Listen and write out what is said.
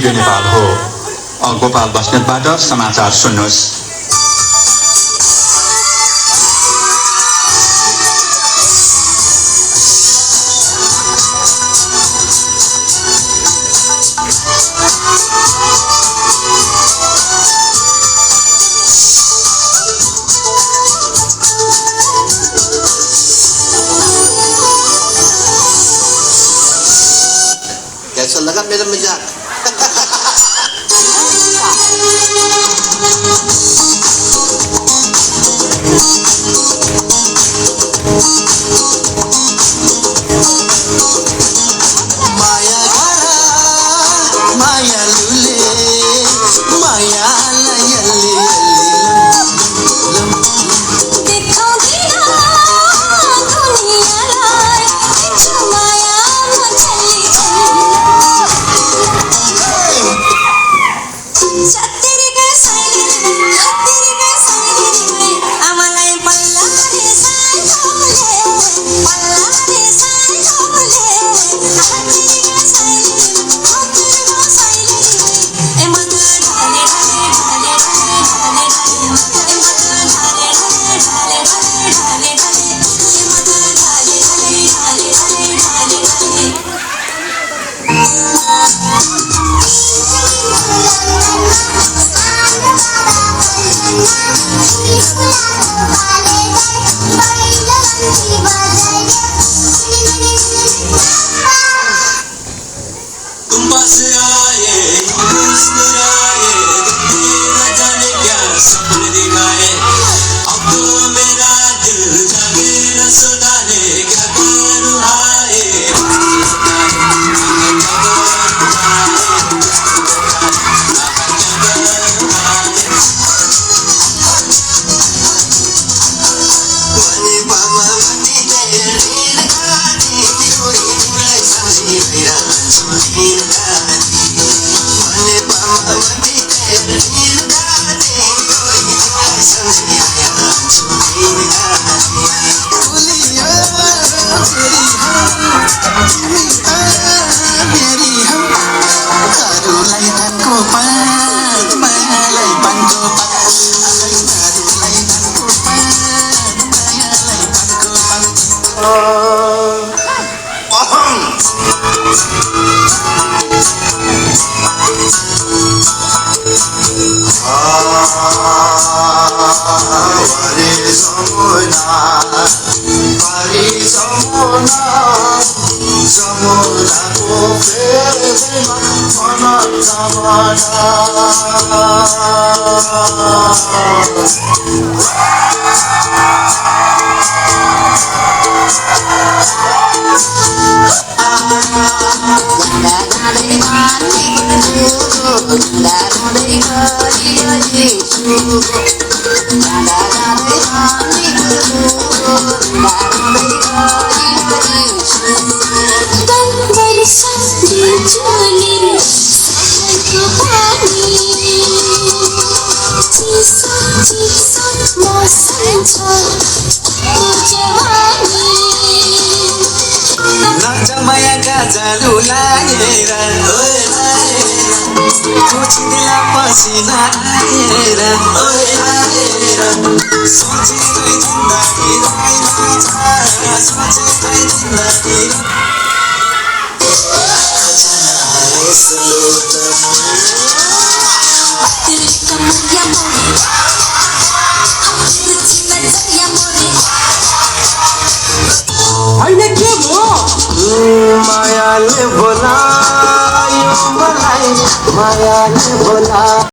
Radio Nepal हो। गोपाल बस्नेतबाट समाचार सुन्नुहोस्। कैसा लगा मेरा मजाक? माया घरा माया लुले माया लयले तुम पास आए मुस्कुराए न जाने क्या सपने दिखाए अब तो मेरा दिल जागे न सुनाने क्या करूँ हाय माया गाजालु लागेर सोचिदिला पसिना आएर सोचिँदै जिन्दगी रमाइलो छ सोचिँदै जिन्दगी मायाले बोलायो मलाई मायाले बोला